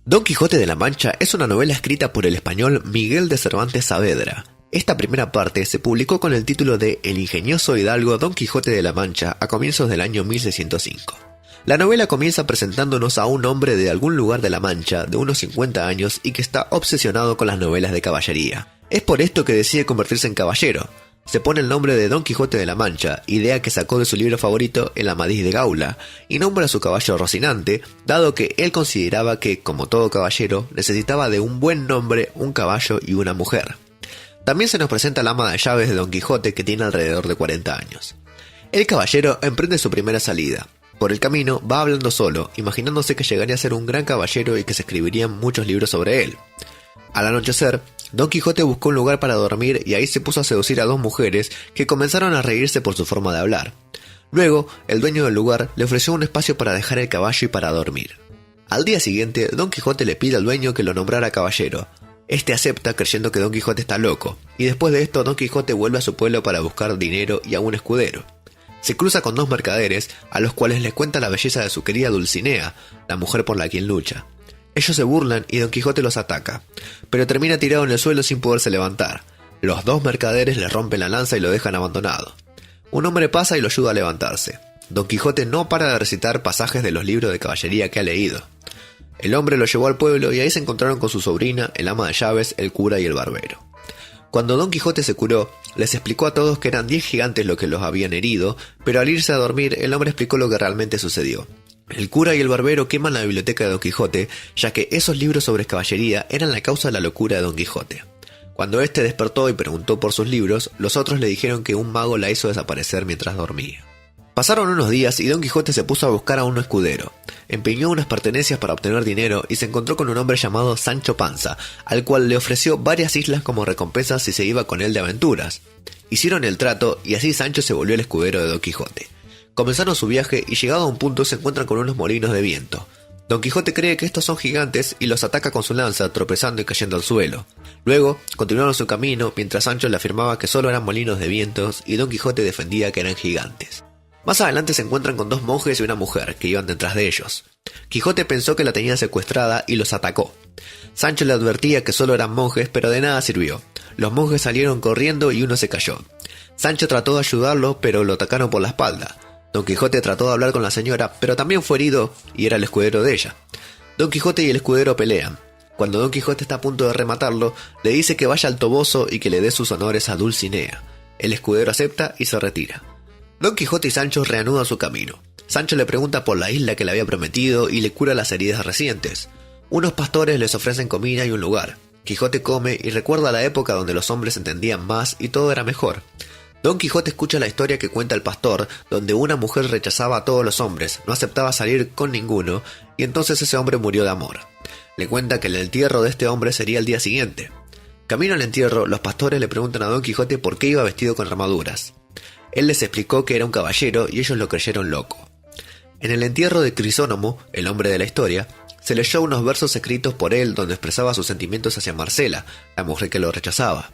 Don Quijote de la Mancha es una novela escrita por el español Miguel de Cervantes Saavedra. Esta primera parte se publicó con el título de El ingenioso hidalgo Don Quijote de la Mancha a comienzos del año 1605. La novela comienza presentándonos a un hombre de algún lugar de la Mancha de unos 50 años y que está obsesionado con las novelas de caballería. Es por esto que decide convertirse en caballero. Se pone el nombre de Don Quijote de la Mancha, idea que sacó de su libro favorito El Amadís de Gaula, y nombra a su caballo Rocinante, dado que él consideraba que, como todo caballero, necesitaba de un buen nombre, un caballo y una mujer. También se nos presenta la ama de llaves de Don Quijote, que tiene alrededor de 40 años. El caballero emprende su primera salida. Por el camino va hablando solo, imaginándose que llegaría a ser un gran caballero y que se escribirían muchos libros sobre él. Al anochecer, Don Quijote buscó un lugar para dormir y ahí se puso a seducir a dos mujeres que comenzaron a reírse por su forma de hablar. Luego, el dueño del lugar le ofreció un espacio para dejar el caballo y para dormir. Al día siguiente, Don Quijote le pide al dueño que lo nombrara caballero. Este acepta creyendo que Don Quijote está loco, y después de esto Don Quijote vuelve a su pueblo para buscar dinero y a un escudero. Se cruza con dos mercaderes, a los cuales les cuenta la belleza de su querida Dulcinea, la mujer por la quien lucha. Ellos se burlan y Don Quijote los ataca, pero termina tirado en el suelo sin poderse levantar. Los dos mercaderes le rompen la lanza y lo dejan abandonado. Un hombre pasa y lo ayuda a levantarse. Don Quijote no para de recitar pasajes de los libros de caballería que ha leído. El hombre lo llevó al pueblo y ahí se encontraron con su sobrina, el ama de llaves, el cura y el barbero. Cuando Don Quijote se curó, les explicó a todos que eran 10 gigantes los que los habían herido, pero al irse a dormir el hombre explicó lo que realmente sucedió. El cura y el barbero queman la biblioteca de Don Quijote, ya que esos libros sobre caballería eran la causa de la locura de Don Quijote. Cuando éste despertó y preguntó por sus libros, los otros le dijeron que un mago la hizo desaparecer mientras dormía. Pasaron unos días y Don Quijote se puso a buscar a un escudero. Empeñó unas pertenencias para obtener dinero y se encontró con un hombre llamado Sancho Panza, al cual le ofreció varias islas como recompensa si se iba con él de aventuras. Hicieron el trato y así Sancho se volvió el escudero de Don Quijote. Comenzaron su viaje y llegado a un punto se encuentran con unos molinos de viento. Don Quijote cree que estos son gigantes y los ataca con su lanza, tropezando y cayendo al suelo. Luego, continuaron su camino mientras Sancho le afirmaba que solo eran molinos de vientos y Don Quijote defendía que eran gigantes. Más adelante se encuentran con dos monjes y una mujer que iban detrás de ellos. Quijote pensó que la tenían secuestrada y los atacó. Sancho le advertía que solo eran monjes, pero de nada sirvió. Los monjes salieron corriendo y uno se cayó. Sancho trató de ayudarlo, pero lo atacaron por la espalda. Don Quijote trató de hablar con la señora, pero también fue herido y era el escudero de ella. Don Quijote y el escudero pelean. Cuando Don Quijote está a punto de rematarlo, le dice que vaya al Toboso y que le dé sus honores a Dulcinea. El escudero acepta y se retira. Don Quijote y Sancho reanudan su camino. Sancho le pregunta por la isla que le había prometido y le cura las heridas recientes. Unos pastores les ofrecen comida y un lugar. Quijote come y recuerda la época donde los hombres entendían más y todo era mejor. Don Quijote escucha la historia que cuenta el pastor, donde una mujer rechazaba a todos los hombres, no aceptaba salir con ninguno, y entonces ese hombre murió de amor. Le cuenta que el entierro de este hombre sería el día siguiente. Camino al entierro, los pastores le preguntan a Don Quijote por qué iba vestido con armaduras. Él les explicó que era un caballero y ellos lo creyeron loco. En el entierro de Crisónomo, el hombre de la historia, se leyó unos versos escritos por él donde expresaba sus sentimientos hacia Marcela, la mujer que lo rechazaba.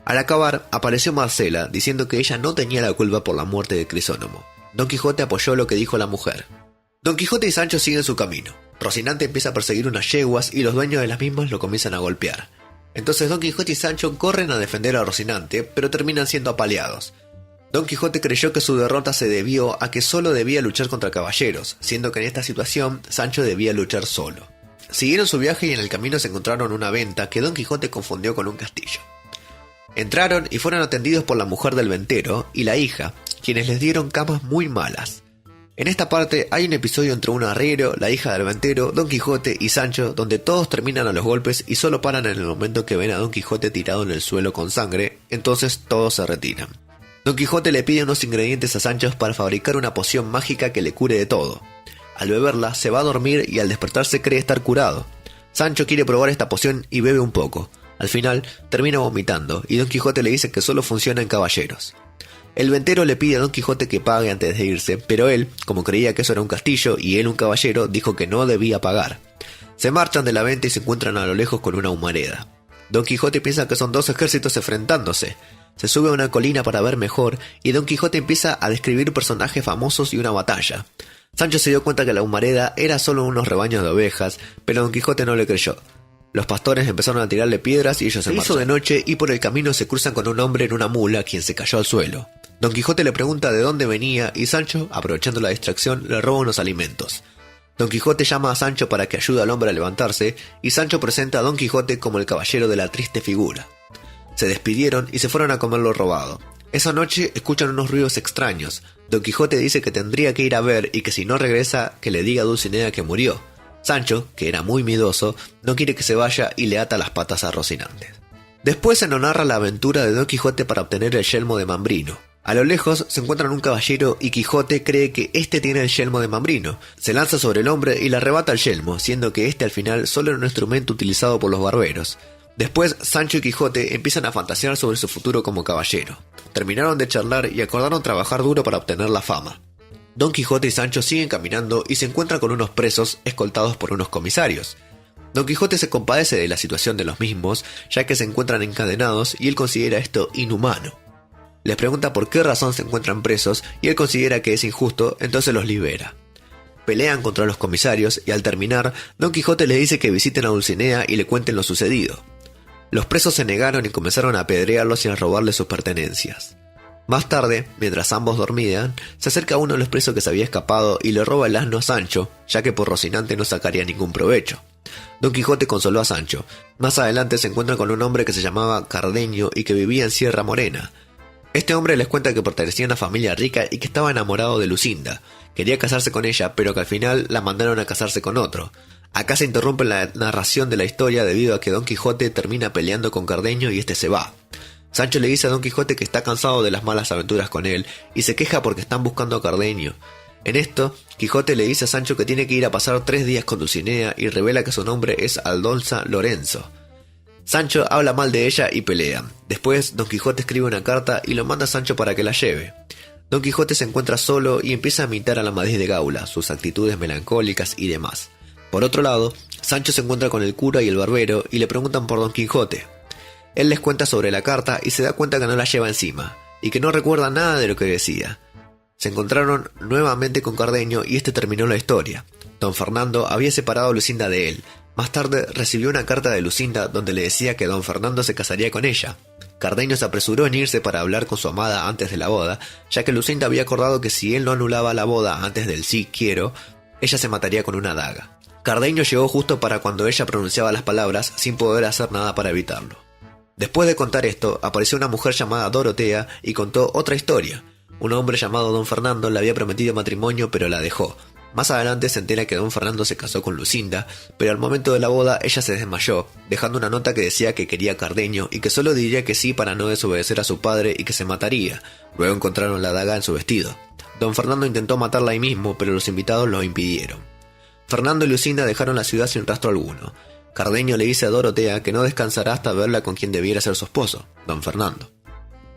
Al acabar, apareció Marcela, diciendo que ella no tenía la culpa por la muerte de Crisónomo. Don Quijote apoyó lo que dijo la mujer. Don Quijote y Sancho siguen su camino. Rocinante empieza a perseguir unas yeguas y los dueños de las mismas lo comienzan a golpear. Entonces Don Quijote y Sancho corren a defender a Rocinante, pero terminan siendo apaleados. Don Quijote creyó que su derrota se debió a que solo debía luchar contra caballeros, siendo que en esta situación Sancho debía luchar solo. Siguieron su viaje y en el camino se encontraron una venta que Don Quijote confundió con un castillo. Entraron y fueron atendidos por la mujer del ventero y la hija, quienes les dieron camas muy malas. En esta parte hay un episodio entre un arriero, la hija del ventero, Don Quijote y Sancho, donde todos terminan a los golpes y solo paran en el momento que ven a Don Quijote tirado en el suelo con sangre, entonces todos se retiran. Don Quijote le pide unos ingredientes a Sancho para fabricar una poción mágica que le cure de todo. Al beberla se va a dormir y al despertarse cree estar curado. Sancho quiere probar esta poción y bebe un poco. Al final termina vomitando y Don Quijote le dice que solo funciona en caballeros. El ventero le pide a Don Quijote que pague antes de irse, pero él, como creía que eso era un castillo y él un caballero, dijo que no debía pagar. Se marchan de la venta y se encuentran a lo lejos con una humareda. Don Quijote piensa que son dos ejércitos enfrentándose. Se sube a una colina para ver mejor y Don Quijote empieza a describir personajes famosos y una batalla. Sancho se dio cuenta que la humareda era solo unos rebaños de ovejas, pero Don Quijote no le creyó. Los pastores empezaron a tirarle piedras y ellos se hizo de noche y por el camino se cruzan con un hombre en una mula quien se cayó al suelo. Don Quijote le pregunta de dónde venía y Sancho, aprovechando la distracción, le roba unos alimentos. Don Quijote llama a Sancho para que ayude al hombre a levantarse y Sancho presenta a Don Quijote como el caballero de la triste figura. Se despidieron y se fueron a comer lo robado. Esa noche escuchan unos ruidos extraños. Don Quijote dice que tendría que ir a ver y que si no regresa que le diga a Dulcinea que murió. Sancho, que era muy miedoso, no quiere que se vaya y le ata las patas a Rocinante. Después se nos narra la aventura de Don Quijote para obtener el yelmo de Mambrino. A lo lejos se encuentran un caballero y Quijote cree que este tiene el yelmo de Mambrino. Se lanza sobre el hombre y le arrebata el yelmo, siendo que este al final solo era un instrumento utilizado por los barberos. Después Sancho y Quijote empiezan a fantasear sobre su futuro como caballero. Terminaron de charlar y acordaron trabajar duro para obtener la fama. Don Quijote y Sancho siguen caminando y se encuentran con unos presos escoltados por unos comisarios. Don Quijote se compadece de la situación de los mismos, ya que se encuentran encadenados y él considera esto inhumano. Les pregunta por qué razón se encuentran presos y él considera que es injusto, entonces los libera. Pelean contra los comisarios y al terminar, Don Quijote les dice que visiten a Dulcinea y le cuenten lo sucedido. Los presos se negaron y comenzaron a apedrearlos y a robarles sus pertenencias. Más tarde, mientras ambos dormían, se acerca uno de los presos que se había escapado y le roba el asno a Sancho, ya que por Rocinante no sacaría ningún provecho. Don Quijote consoló a Sancho. Más adelante se encuentran con un hombre que se llamaba Cardenio y que vivía en Sierra Morena. Este hombre les cuenta que pertenecía a una familia rica y que estaba enamorado de Lucinda. Quería casarse con ella, pero que al final la mandaron a casarse con otro. Acá se interrumpe la narración de la historia debido a que Don Quijote termina peleando con Cardenio y este se va. Sancho le dice a Don Quijote que está cansado de las malas aventuras con él y se queja porque están buscando a Cardenio. En esto, Quijote le dice a Sancho que tiene que ir a pasar 3 días con Dulcinea y revela que su nombre es Aldonza Lorenzo. Sancho habla mal de ella y pelean. Después, Don Quijote escribe una carta y lo manda a Sancho para que la lleve. Don Quijote se encuentra solo y empieza a imitar a la Amadís de Gaula, sus actitudes melancólicas y demás. Por otro lado, Sancho se encuentra con el cura y el barbero y le preguntan por Don Quijote. Él les cuenta sobre la carta y se da cuenta que no la lleva encima, y que no recuerda nada de lo que decía. Se encontraron nuevamente con Cardenio y este terminó la historia. Don Fernando había separado a Lucinda de él. Más tarde recibió una carta de Lucinda donde le decía que Don Fernando se casaría con ella. Cardenio se apresuró en irse para hablar con su amada antes de la boda, ya que Lucinda había acordado que si él no anulaba la boda antes del sí quiero, ella se mataría con una daga. Cardenio llegó justo para cuando ella pronunciaba las palabras sin poder hacer nada para evitarlo. Después de contar esto, apareció una mujer llamada Dorotea y contó otra historia. Un hombre llamado Don Fernando le había prometido matrimonio pero la dejó. Más adelante se entera que Don Fernando se casó con Lucinda, pero al momento de la boda ella se desmayó, dejando una nota que decía que quería a Cardenio y que solo diría que sí para no desobedecer a su padre y que se mataría. Luego encontraron la daga en su vestido. Don Fernando intentó matarla ahí mismo, pero los invitados lo impidieron. Fernando y Lucinda dejaron la ciudad sin rastro alguno. Cardenio le dice a Dorotea que no descansará hasta verla con quien debiera ser su esposo, Don Fernando.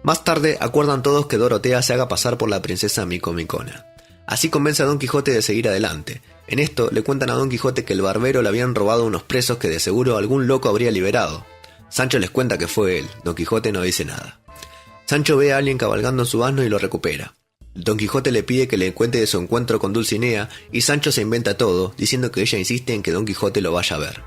Más tarde acuerdan todos que Dorotea se haga pasar por la princesa Micomicona. Así convence a Don Quijote de seguir adelante. En esto le cuentan a Don Quijote que el barbero le habían robado unos presos que de seguro algún loco habría liberado. Sancho les cuenta que fue él. Don Quijote no dice nada. Sancho ve a alguien cabalgando en su asno y lo recupera. Don Quijote le pide que le cuente de su encuentro con Dulcinea y Sancho se inventa todo, diciendo que ella insiste en que Don Quijote lo vaya a ver.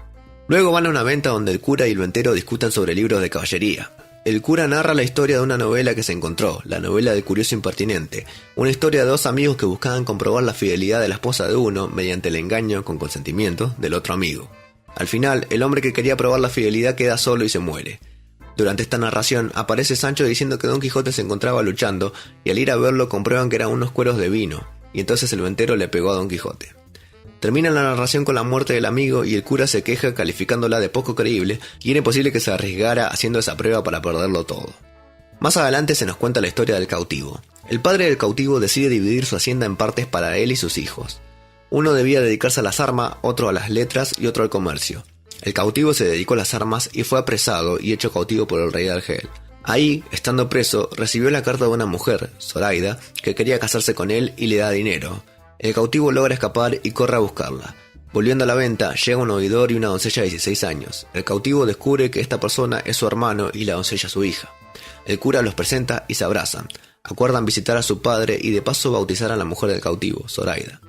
Luego van a una venta donde el cura y el ventero discutan sobre libros de caballería. El cura narra la historia de una novela que se encontró, la novela del curioso impertinente, una historia de 2 amigos que buscaban comprobar la fidelidad de la esposa de uno mediante el engaño con consentimiento del otro amigo. Al final, el hombre que quería probar la fidelidad queda solo y se muere. Durante esta narración aparece Sancho diciendo que Don Quijote se encontraba luchando y al ir a verlo comprueban que eran unos cueros de vino, y entonces el ventero le pegó a Don Quijote. Termina la narración con la muerte del amigo y el cura se queja calificándola de poco creíble y era imposible que se arriesgara haciendo esa prueba para perderlo todo. Más adelante se nos cuenta la historia del cautivo. El padre del cautivo decide dividir su hacienda en partes para él y sus hijos. Uno debía dedicarse a las armas, otro a las letras y otro al comercio. El cautivo se dedicó a las armas y fue apresado y hecho cautivo por el rey de Argel. Ahí, estando preso, recibió la carta de una mujer, Zoraida, que quería casarse con él y le da dinero. El cautivo logra escapar y corre a buscarla. Volviendo a la venta, llega un oidor y una doncella de 16 años. El cautivo descubre que esta persona es su hermano y la doncella su hija. El cura los presenta y se abrazan. Acuerdan visitar a su padre y de paso bautizar a la mujer del cautivo, Zoraida.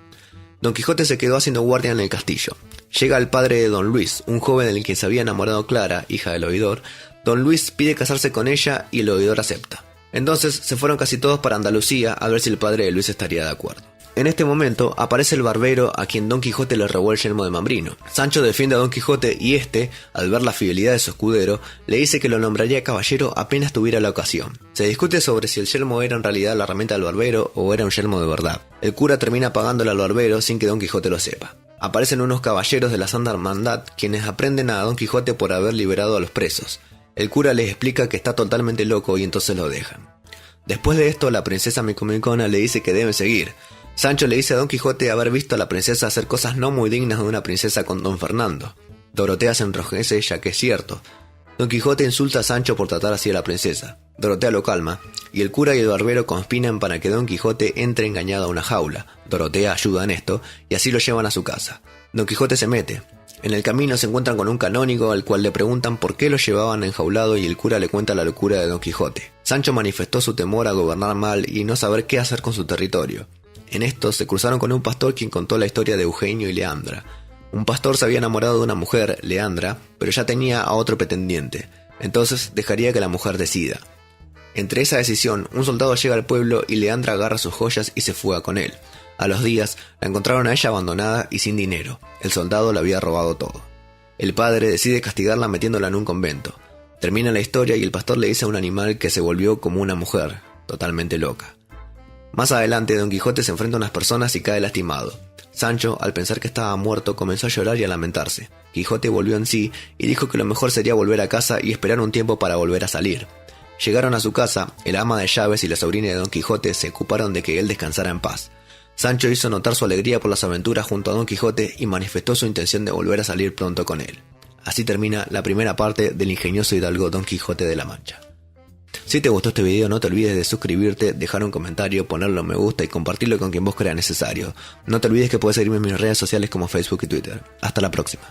Don Quijote se quedó haciendo guardia en el castillo. Llega el padre de Don Luis, un joven del que se había enamorado Clara, hija del oidor. Don Luis pide casarse con ella y el oidor acepta. Entonces se fueron casi todos para Andalucía a ver si el padre de Luis estaría de acuerdo. En este momento aparece el barbero a quien Don Quijote le robó el yelmo de Mambrino. Sancho defiende a Don Quijote y este, al ver la fidelidad de su escudero, le dice que lo nombraría caballero apenas tuviera la ocasión. Se discute sobre si el yelmo era en realidad la herramienta del barbero o era un yelmo de verdad. El cura termina pagándole al barbero sin que Don Quijote lo sepa. Aparecen unos caballeros de la Santa Hermandad quienes aprenden a Don Quijote por haber liberado a los presos. El cura les explica que está totalmente loco y entonces lo dejan. Después de esto, la princesa Micomicona le dice que deben seguir. Sancho le dice a Don Quijote haber visto a la princesa hacer cosas no muy dignas de una princesa con Don Fernando. Dorotea se enrojece ya que es cierto. Don Quijote insulta a Sancho por tratar así a la princesa. Dorotea lo calma, y el cura y el barbero conspiran para que Don Quijote entre engañado a una jaula. Dorotea ayuda en esto, y así lo llevan a su casa. Don Quijote se mete. En el camino se encuentran con un canónigo al cual le preguntan por qué lo llevaban enjaulado y el cura le cuenta la locura de Don Quijote. Sancho manifestó su temor a gobernar mal y no saber qué hacer con su territorio. En esto se cruzaron con un pastor quien contó la historia de Eugenio y Leandra. Un pastor se había enamorado de una mujer, Leandra, pero ya tenía a otro pretendiente. Entonces dejaría que la mujer decida. Entre esa decisión, un soldado llega al pueblo y Leandra agarra sus joyas y se fuga con él. A los días, la encontraron a ella abandonada y sin dinero. El soldado le había robado todo. El padre decide castigarla metiéndola en un convento. Termina la historia y el pastor le dice a un animal que se volvió como una mujer, totalmente loca. Más adelante, Don Quijote se enfrenta a unas personas y cae lastimado. Sancho, al pensar que estaba muerto, comenzó a llorar y a lamentarse. Quijote volvió en sí y dijo que lo mejor sería volver a casa y esperar un tiempo para volver a salir. Llegaron a su casa, el ama de llaves y la sobrina de Don Quijote se ocuparon de que él descansara en paz. Sancho hizo notar su alegría por las aventuras junto a Don Quijote y manifestó su intención de volver a salir pronto con él. Así termina la primera parte del ingenioso hidalgo Don Quijote de la Mancha. Si te gustó este video, no te olvides de suscribirte, dejar un comentario, ponerle un me gusta y compartirlo con quien vos creas necesario. No te olvides que puedes seguirme en mis redes sociales como Facebook y Twitter. Hasta la próxima.